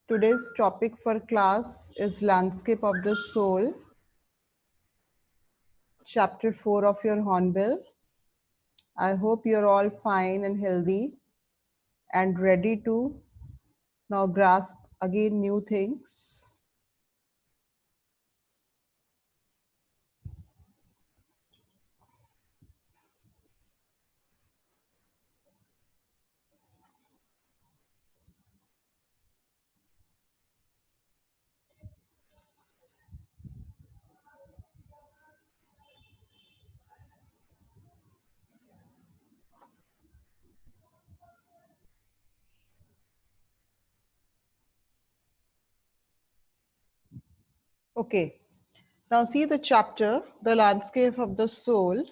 Today's topic for class is Landscape of the Soul, chapter 4 of your Hornbill. I hope you're all fine and healthy and ready to now grasp again new things. Okay, now see the chapter, The Landscape of the Soul.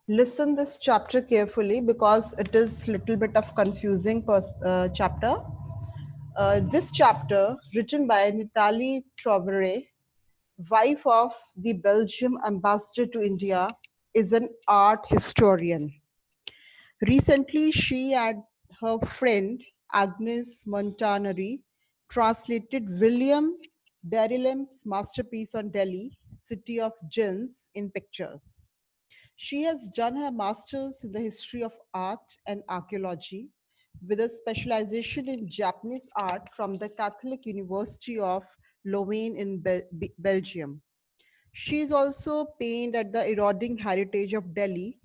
Listen this chapter carefully because it is little bit of confusing chapter. This chapter, written by Nathalie Trouveret, wife of the Belgium ambassador to India, is an art historian. Recently, she and her friend Agnes Montanari translated William Derrilam's masterpiece on Delhi, City of Jinns, in pictures. She has done her master's in the history of art and archaeology with a specialization in Japanese art from the Catholic University of Louvain in Belgium. She is also pained at the eroding heritage of Delhi.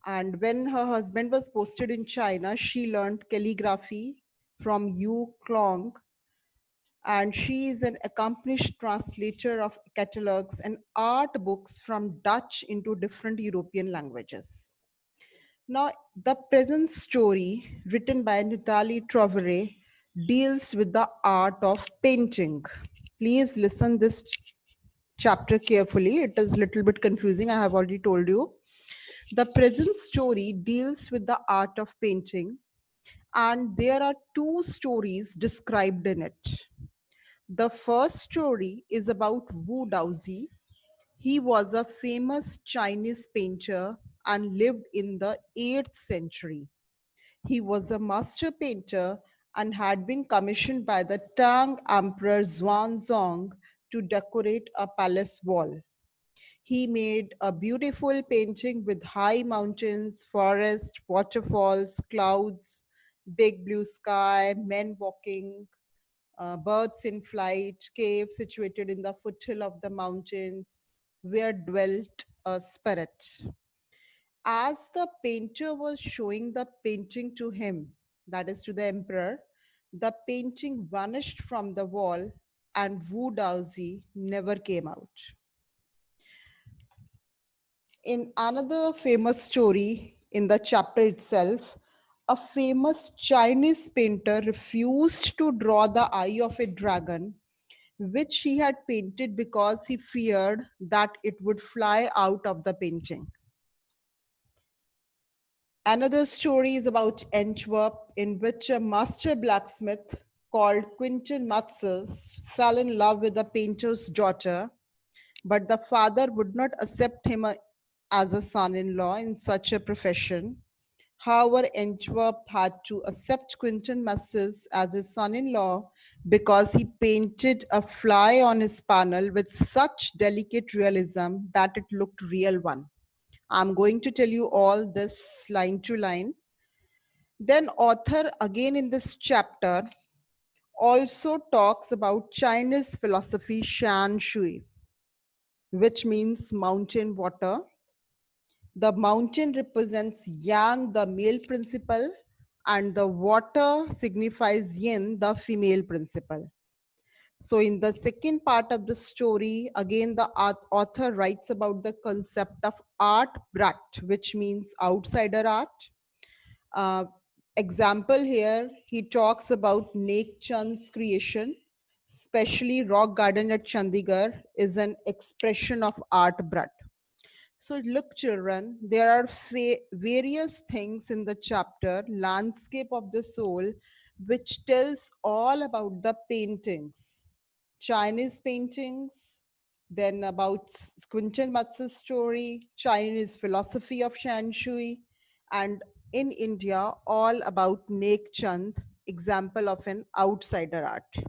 And when her husband was posted in China, she learned calligraphy from Yu Klong. And she is an accomplished translator of catalogs and art books from Dutch into different European languages. Now, the present story, written by Nathalie Trouveret, deals with the art of painting. Please listen this chapter carefully. It is a little bit confusing, I have already told you. The present story deals with the art of painting, and there are two stories described in it. The first story is about Wu Daozi. He was a famous Chinese painter and lived in the 8th century. He was a master painter and had been commissioned by the Tang Emperor Xuanzong to decorate a palace wall. He made a beautiful painting with high mountains, forest, waterfalls, clouds, big blue sky, men walking, birds in flight, cave situated in the foothill of the mountains, where dwelt a spirit. As the painter was showing the painting to him, that is to the emperor, the painting vanished from the wall and Wu Daozi never came out. In another famous story in the chapter itself, a famous Chinese painter refused to draw the eye of a dragon, which he had painted because he feared that it would fly out of the painting. Another story is about Antwerp, in which a master blacksmith called Quintin Matzes fell in love with the painter's daughter, but the father would not accept him as a son in law in such a profession. However, Antwerp had to accept Quintin Matzes as his son in law because he painted a fly on his panel with such delicate realism that it looked real one. I'm going to tell you all this line to line. Then author again in this chapter also talks about Chinese philosophy Shan Shui, which means mountain water. The mountain represents yang, the male principle, and the water signifies yin, the female principle. So in the second part of the story, again, the author writes about the concept of art brat, which means outsider art. Uh, Example here, he talks about Nek Chand's creation, especially Rock Garden at Chandigarh is an expression of art brat. So look children, there are various things in the chapter, Landscape of the Soul, which tells all about the paintings, Chinese paintings, then about Quintin Matz's story, Chinese philosophy of Shan Shui, and in India all about Nek Chand, example of an outsider art.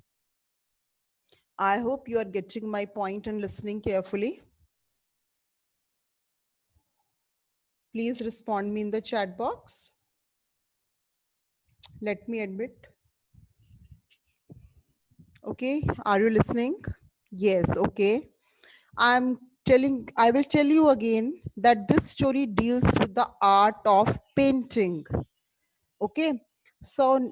I hope you are getting my point and listening carefully. Please respond me in the chat box. Let me admit. Okay, are you listening? Yes, okay. I will tell you again that this story deals with the art of painting. Okay, so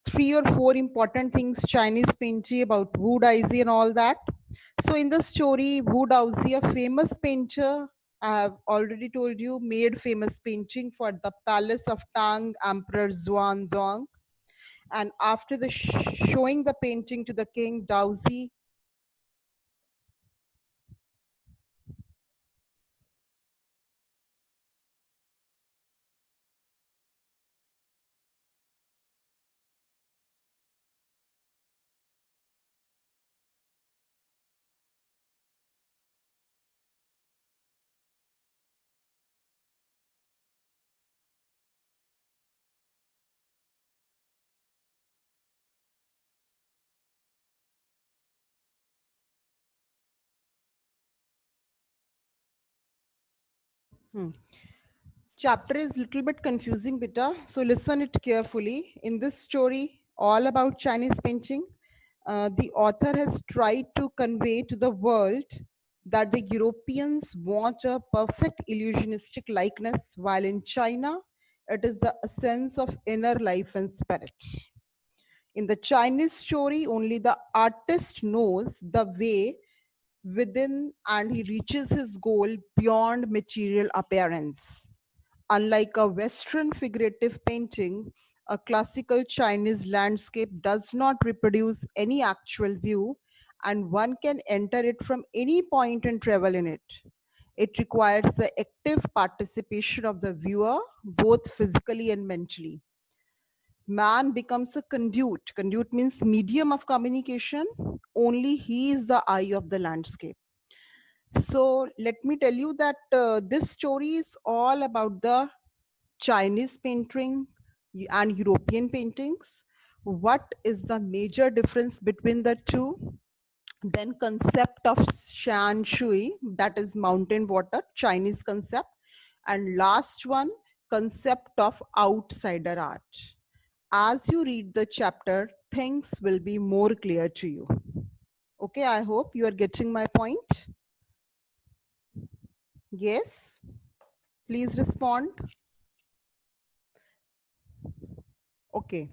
three or four important things Chinese painting about Wu Daisy and all that. So in the story, Wu Daisy, a famous painter, I have already told you, made famous painting for the palace of Tang Emperor Xuanzong. And after the showing the painting to the king, Daozi. Chapter is little bit confusing, beta. So listen it carefully. In this story, all about Chinese painting, the author has tried to convey to the world that the Europeans want a perfect illusionistic likeness, while in China, it is the essence of inner life and spirit. In the Chinese story, only the artist knows the way within and he reaches his goal beyond material appearance. Unlike a Western figurative painting, a classical Chinese landscape does not reproduce any actual view, and one can enter it from any point and travel in it. It requires the active participation of the viewer, both physically and mentally. Man becomes a conduit. Conduit means medium of communication. Only he is the eye of the landscape. So let me tell you that this story is all about the Chinese painting and European paintings. What is the major difference between the two? Then concept of shan shui, that is mountain water, Chinese concept. And last one, concept of outsider art. As you read the chapter, things will be more clear to you. Okay, I hope you are getting my point. Yes, please respond. Okay,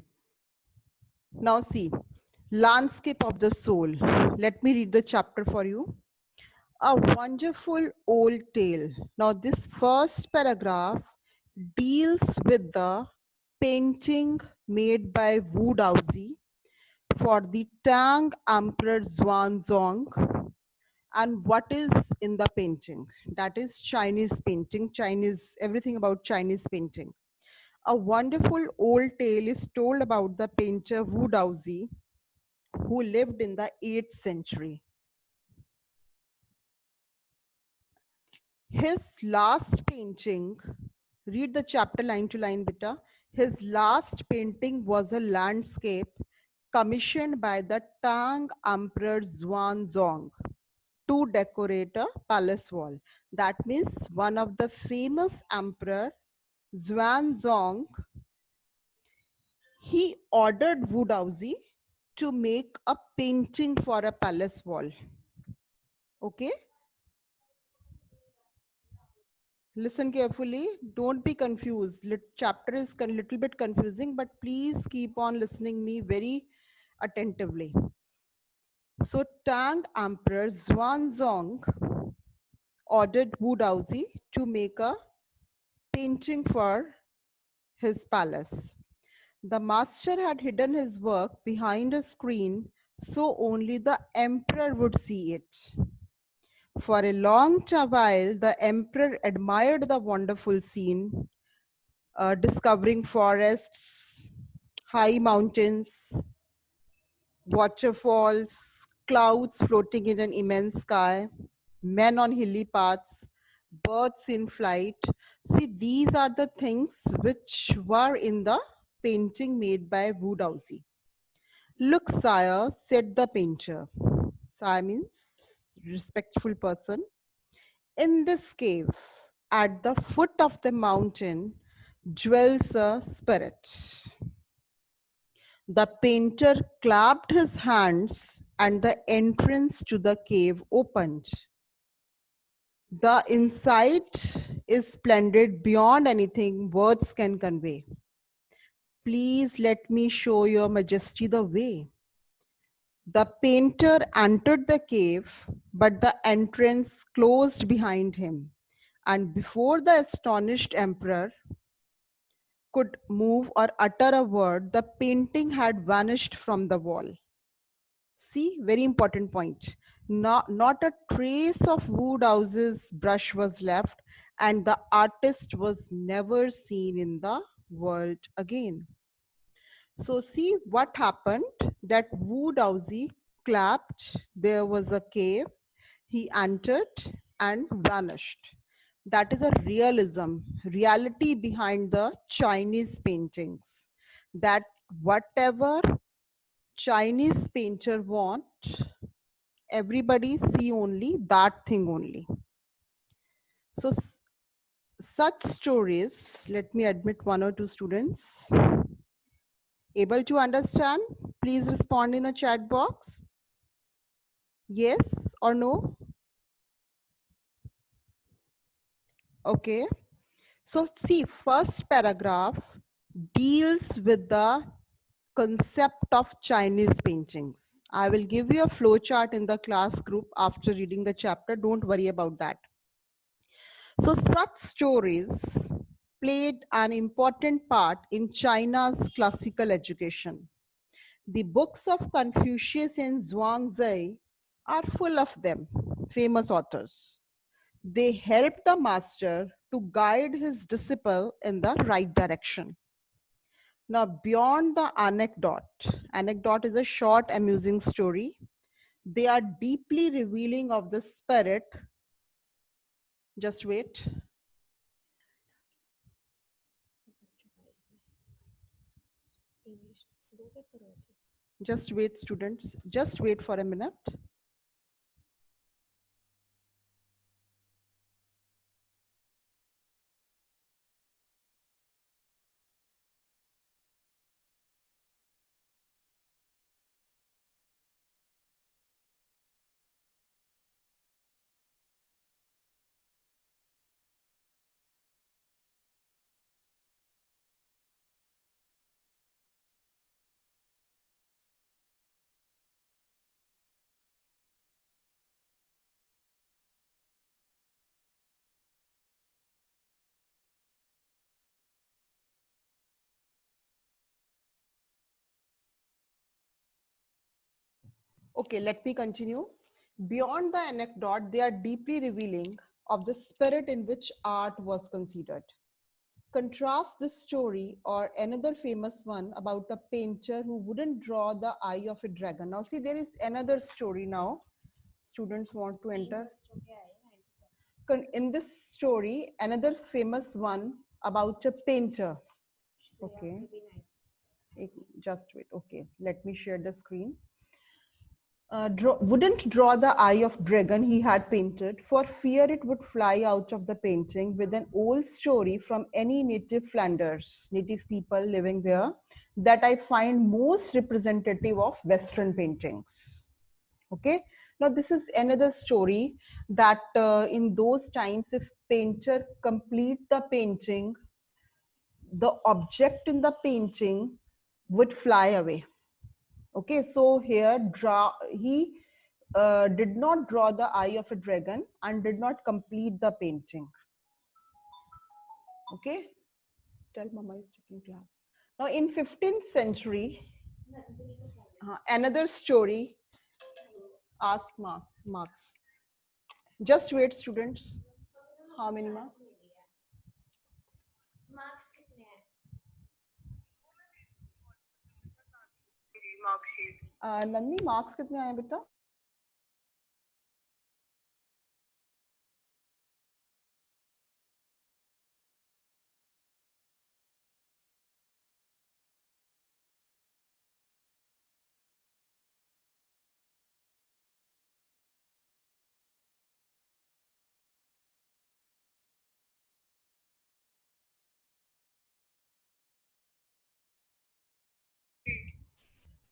now see, landscape of the soul. Let me read the chapter for you. A wonderful old tale. Now, this first paragraph deals with the painting made by Wu Daozi for the Tang Emperor Xuanzong. And what is in the painting? That is Chinese painting, Chinese, everything about Chinese painting. A wonderful old tale is told about the painter Wu Daozi, who lived in the 8th century. His last painting, read the chapter line to line, beta. His last painting was a landscape commissioned by the Tang Emperor Xuanzong to decorate a palace wall. That means one of the famous emperor, Xuanzong, he ordered Wu Daozi to make a painting for a palace wall. Okay? Listen carefully. Don't be confused. Chapter is a little bit confusing, but please keep on listening me very attentively. So Tang Emperor Xuanzong ordered Wu Daozi to make a painting for his palace. The master had hidden his work behind a screen so only the emperor would see it. For a long while, the emperor admired the wonderful scene, discovering forests, high mountains, waterfalls, clouds floating in an immense sky, men on hilly paths. birds in flight. See, these are the things which were in the painting made by Wu Daozi. Look, sire, said the painter. Sire means respectful person. In this cave, at the foot of the mountain, dwells a spirit. The painter clapped his hands and the entrance to the cave opened. The insight is splendid beyond anything words can convey. Please let me show your majesty the way. The painter entered the cave, but the entrance closed behind him. And before the astonished emperor could move or utter a word, the painting had vanished from the wall. See, very important point. Not a trace of Wu Daozi's brush was left, and the artist was never seen in the world again. So see what happened, that Wu Daozi clapped, there was a cave, he entered and vanished. That is a realism, reality behind the Chinese paintings. That whatever Chinese painter want, everybody see only that thing only. So such stories, let me admit one or two students. Able to understand? Please respond in the chat box. Yes or no? Okay. So see, first paragraph deals with the concept of Chinese paintings. I will give you a flow chart in the class group after reading the chapter. Don't worry about that. So such stories played an important part in China's classical education. The books of Confucius and Zhuangzi are full of them, famous authors. They help the master to guide his disciple in the right direction. Now, beyond the anecdote is a short, amusing story. They are deeply revealing of the spirit. Just wait. Just wait, students. Just wait for a minute. Okay, let me continue. Beyond the anecdote, they are deeply revealing of the spirit in which art was considered. Contrast this story or another famous one about a painter who wouldn't draw the eye of a dragon. Now, see, there is another story now. Students want to enter. In this story, another famous one about a painter. Okay. Just wait. Okay, let me share the screen. Wouldn't draw the eye of dragon he had painted for fear it would fly out of the painting with an old story from any native Flanders, native people living there, that I find most representative of Western paintings. Okay, now this is another story that in those times, if painter complete the painting, the object in the painting would fly away. Okay, so here he did not draw the eye of a dragon and did not complete the painting. Okay, tell mama is taking class. Now in 15th century, another story. Ask marks. Just wait, students. How many marks? Nandi marks कितने आए बेटा?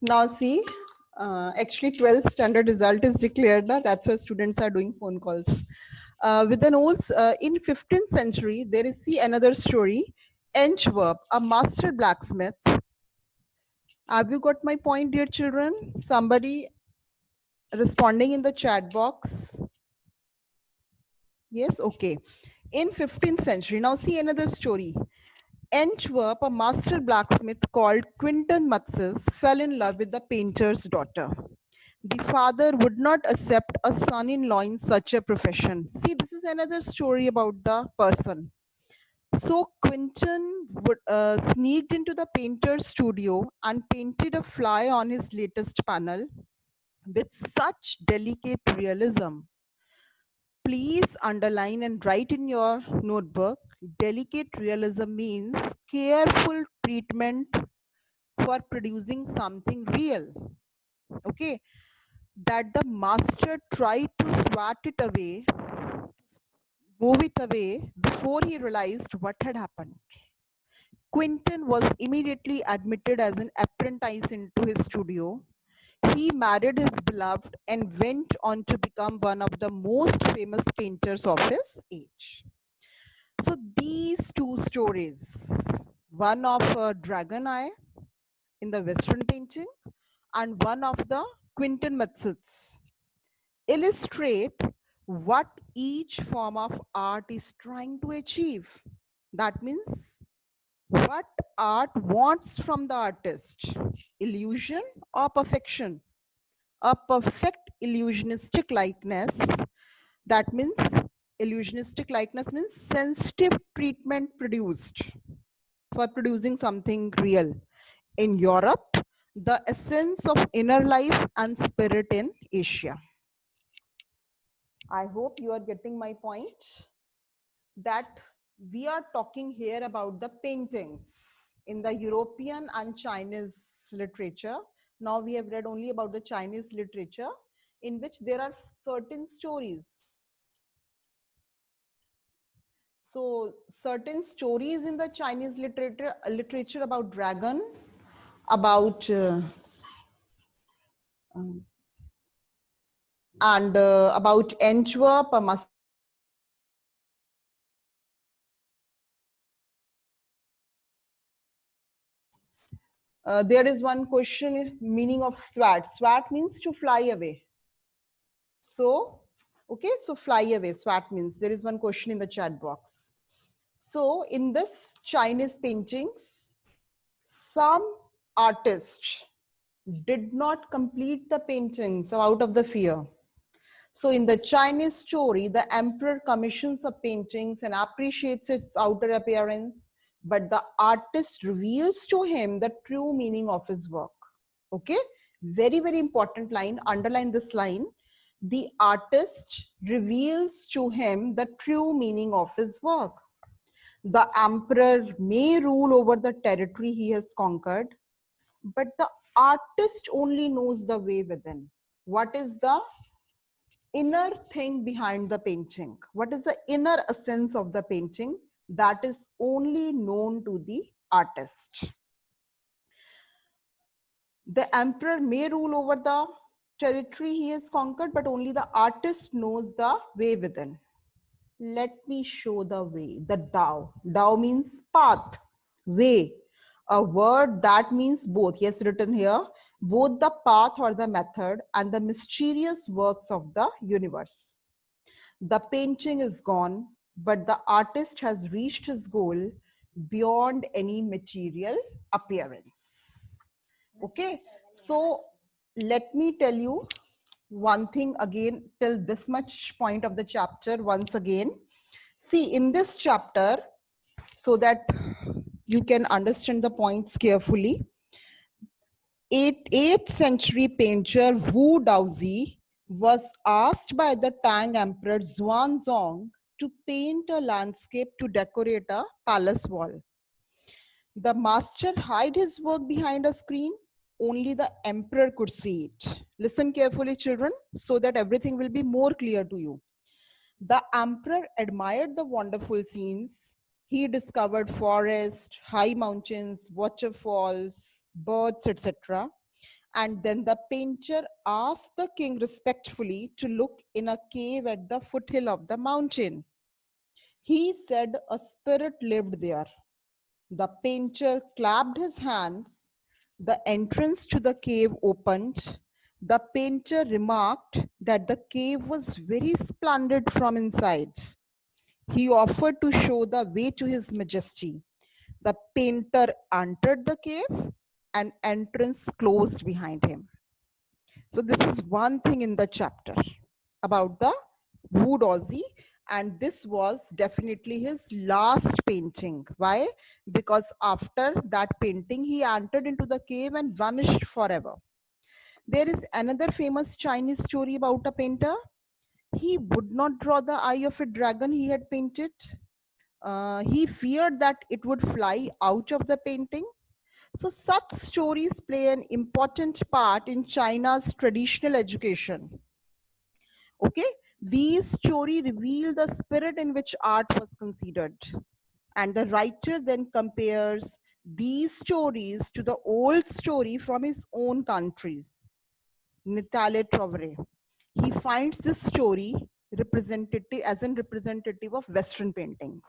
Now see, actually 12th standard result is declared. That's why students are doing phone calls. With the notes, in 15th century, there is see another story. Antwerp, a master blacksmith. Have you got my point, dear children? Somebody responding in the chat box? Yes, okay. In 15th century, now see another story. Antwerp, a master blacksmith called Quinton Matzes, fell in love with the painter's daughter. The father would not accept a son-in-law in such a profession. See, this is another story about the person. So Quinton would, sneaked into the painter's studio and painted a fly on his latest panel with such delicate realism. Please underline and write in your notebook. Delicate realism means careful treatment for producing something real. Okay, that the master tried to swat it away, move it away before he realized what had happened. Quinton was immediately admitted as an apprentice into his studio. He married his beloved and went on to become one of the most famous painters of his age. So these two stories, one of a dragon eye in the Western painting and one of the Quinton Matzes, illustrate what each form of art is trying to achieve. That means what art wants from the artist, illusion or perfection. A perfect illusionistic likeness, that means illusionistic likeness means sensitive treatment produced for producing something real. In Europe, the essence of inner life and spirit in Asia. I hope you are getting my point that we are talking here about the paintings in the European and Chinese literature. Now we have read only about the Chinese literature in which there are certain stories. So certain stories in the Chinese literature about dragon, about about Antwerp, there is one question, meaning of swat. Swat means to fly away. So, okay, so fly away, swat means. There is one question in the chat box. So in this Chinese paintings, some artists did not complete the painting, so out of the fear. So in the Chinese story, the emperor commissions the paintings and appreciates its outer appearance, but the artist reveals to him the true meaning of his work. Okay, very, very important line, underline this line. The artist reveals to him the true meaning of his work. The emperor may rule over the territory he has conquered, but the artist only knows the way within. What is the inner thing behind the painting? What is the inner essence of the painting? That is only known to the artist. The emperor may rule over the territory he has conquered, but only the artist knows the way within. Let me show the way, the Dao. Dao means path, way. A word that means both. Yes, written here. Both the path or the method and the mysterious works of the universe. The painting is gone, but the artist has reached his goal beyond any material appearance. Okay, so let me tell you one thing again till this much point of the chapter once again. See, in this chapter, so that you can understand the points carefully, 8th century painter Wu Daozi was asked by the Tang Emperor Xuanzong to paint a landscape to decorate a palace wall. The master hid his work behind a screen. Only the emperor could see it. Listen carefully, children, so that everything will be more clear to you. The emperor admired the wonderful scenes. He discovered forests, high mountains, waterfalls, birds, etc. And then the painter asked the king respectfully to look in a cave at the foothill of the mountain. He said a spirit lived there. The painter clapped his hands. The entrance to the cave opened. The painter remarked that the cave was very splendid from inside. He offered to show the way to his majesty. The painter entered the cave and entrance closed behind him. So this is one thing in the chapter about the Wu Daozi, and this was definitely his last painting. Why? Because after that painting, he entered into the cave and vanished forever. There is another famous Chinese story about a painter. He would not draw the eye of a dragon he had painted. He feared that it would fly out of the painting. So such stories play an important part in China's traditional education. Okay, these stories reveal the spirit in which art was considered. And the writer then compares these stories to the old story from his own countries. Natale Trovere. He finds this story representative as a representative of Western painting.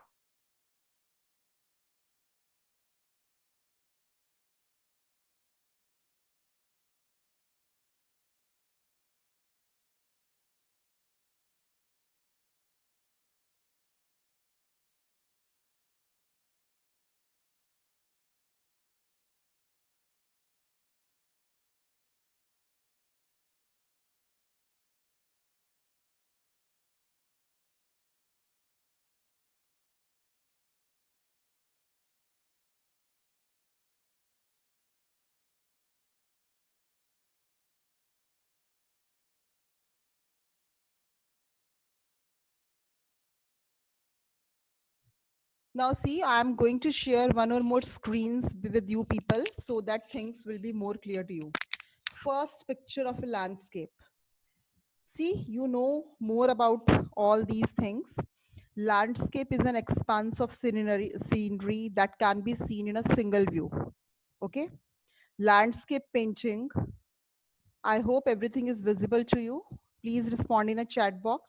Now see, I'm going to share one or more screens with you people so that things will be more clear to you. First picture of a landscape. See, you know more about all these things. Landscape is an expanse of scenery that can be seen in a single view. Okay. Landscape painting. I hope everything is visible to you. Please respond in a chat box.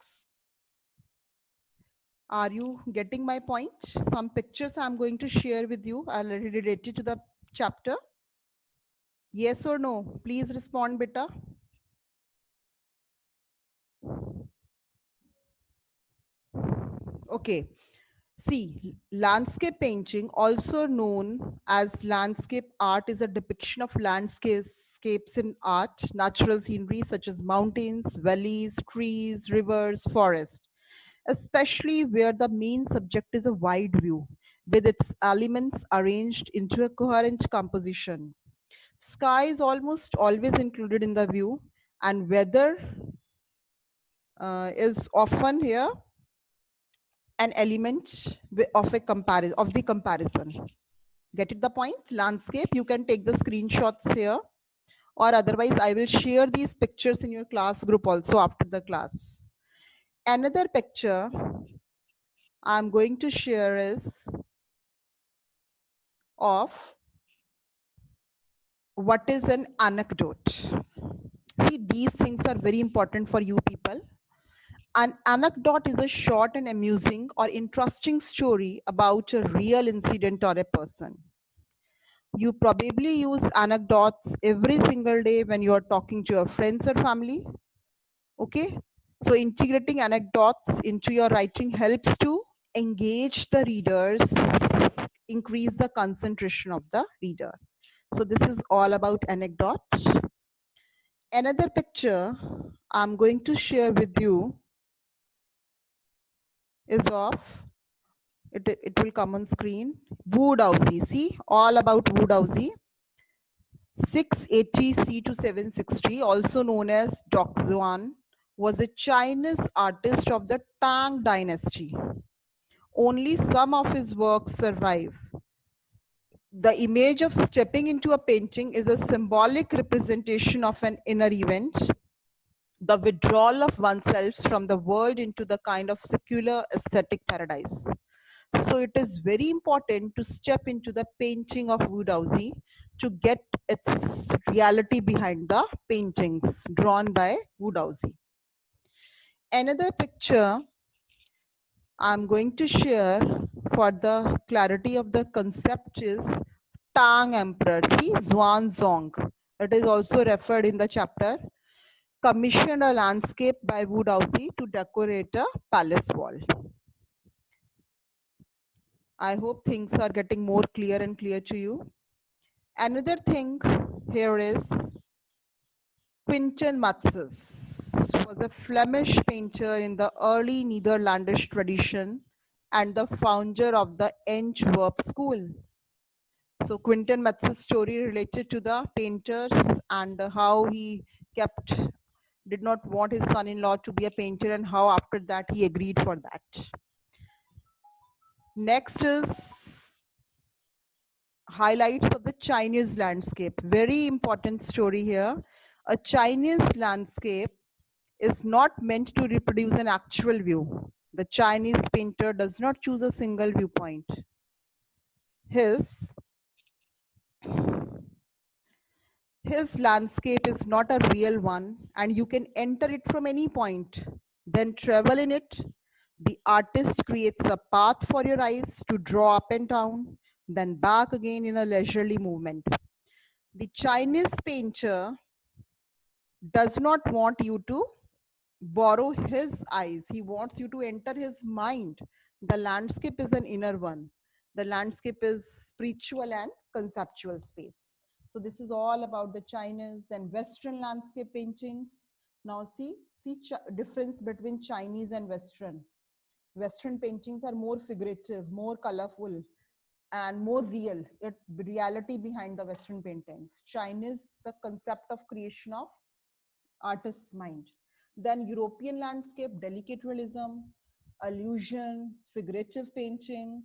Are you getting my point? Some pictures I'm going to share with you are related to the chapter. Yes or no? Please respond, beta. Okay. See, landscape painting, also known as landscape art, is a depiction of landscapes in art, natural scenery such as mountains, valleys, trees, rivers, forests, especially where the main subject is a wide view with its elements arranged into a coherent composition. Sky is almost always included in the view, and weather is often here an element of a comparison of the comparison. Get it the point? Landscape, you can take the screenshots here, or otherwise I will share these pictures in your class group also after the class. Another picture I'm going to share is of what is an anecdote. See, these things are very important for you people. An anecdote is a short and amusing or interesting story about a real incident or a person. You probably use anecdotes every single day when you are talking to your friends or family. Okay, so integrating anecdotes into your writing helps to engage the readers, increase the concentration of the reader. So this is all about anecdotes. Another picture I'm going to share with you is of, it will come on screen, Wu Daozi. See, all about Wu Daozi. 680 C to 760, also known as Doxuan, was a Chinese artist of the Tang dynasty. Only some of his works survive. The image of stepping into a painting is a symbolic representation of an inner event, the withdrawal of oneself from the world into the kind of secular aesthetic paradise. So it is very important to step into the painting of Wu Daozi to get its reality behind the paintings drawn by Wodowski. Another picture I'm going to share for the clarity of the concept is Tang Emperor. See, Xuanzong. It is also referred in the chapter. Commissioned a landscape by Wodowski to decorate a palace wall. I hope things are getting more clear and clear to you. Another thing here is Quinten Matses was a Flemish painter in the early Netherlandish tradition and the founder of the Antwerp school. So Quinten Matses' story related to the painters and how he did not want his son-in-law to be a painter and how after that he agreed for that. Next is highlights of the Chinese landscape. Very important story here. A Chinese landscape is not meant to reproduce an actual view. The Chinese painter does not choose a single viewpoint. His landscape is not a real one and you can enter it from any point, then travel in it. The artist creates a path for your eyes to draw up and down, then back again in a leisurely movement. The Chinese painter does not want you to borrow his eyes. He wants you to enter his mind. The landscape is an inner one. The landscape is spiritual and conceptual space. So this is all about the Chinese, then Western landscape paintings. Now see difference between Chinese and Western. Western paintings are more figurative, more colorful, and more real. Reality behind the Western paintings. Chinese, the concept of creation of artist's mind. Then European landscape, delicate realism, illusion, figurative painting.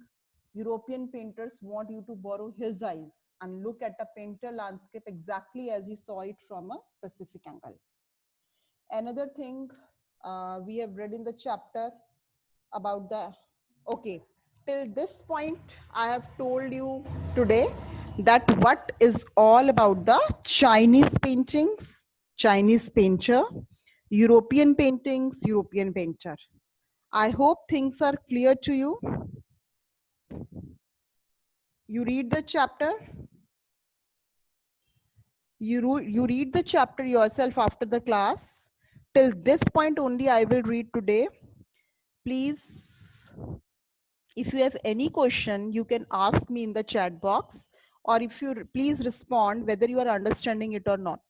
European painters want you to borrow his eyes and look at a painter landscape exactly as he saw it from a specific angle. Another thing we have read in the chapter about okay, till this point, I have told you today that what is all about the Chinese paintings, Chinese painter, European paintings, European painter. I hope things are clear to you. You read the chapter. You read the chapter yourself after the class. Till this point only I will read today. Please, if you have any question, you can ask me in the chat box, or if you please respond whether you are understanding it or not.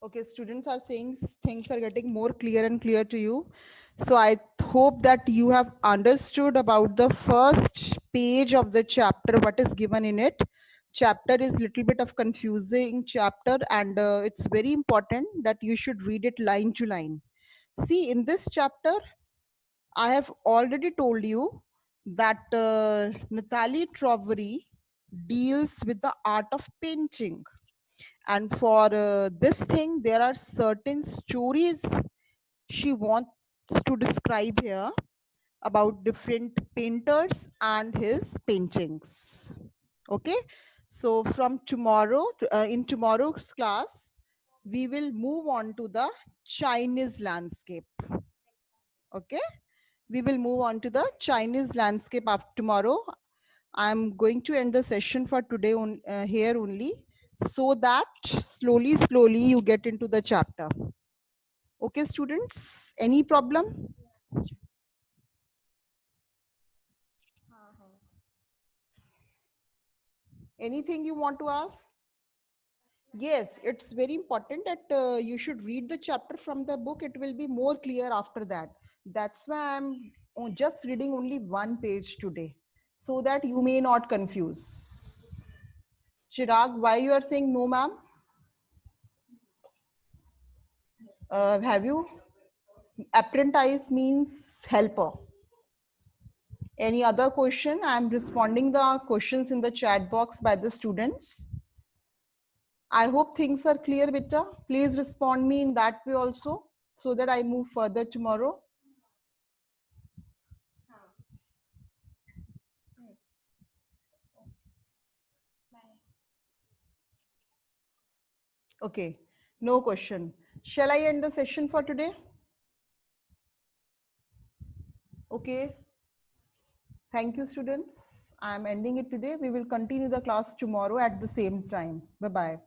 Okay, students are saying things are getting more clear and clear to you. So I hope that you have understood about the first page of the chapter, what is given in it. Chapter is little bit of confusing chapter, and it's very important that you should read it line to line. See, in this chapter, I have already told you that Nathalie Trovery deals with the art of painting. And for this thing, there are certain stories she wants to describe here about different painters and his paintings. Okay, so from tomorrow, in tomorrow's class, we will move on to the Chinese landscape. Okay, we will move on to the Chinese landscape after tomorrow. I'm going to end the session for today here only, so that slowly you get into the chapter. Okay, students, any problem? Anything you want to ask? Yes, it's very important that you should read the chapter from the book. It will be more clear after that. That's why I'm just reading only one page today so that you may not confuse. Chirag, why you are saying no, ma'am? Have you? Apprentice means helper. Any other question? I am responding the questions in the chat box by the students. I hope things are clear, beta. Please respond me in that way also so that I move further tomorrow. Okay, no question. Shall I end the session for today? Okay. Thank you, students. I am ending it today. We will continue the class tomorrow at the same time. Bye-bye.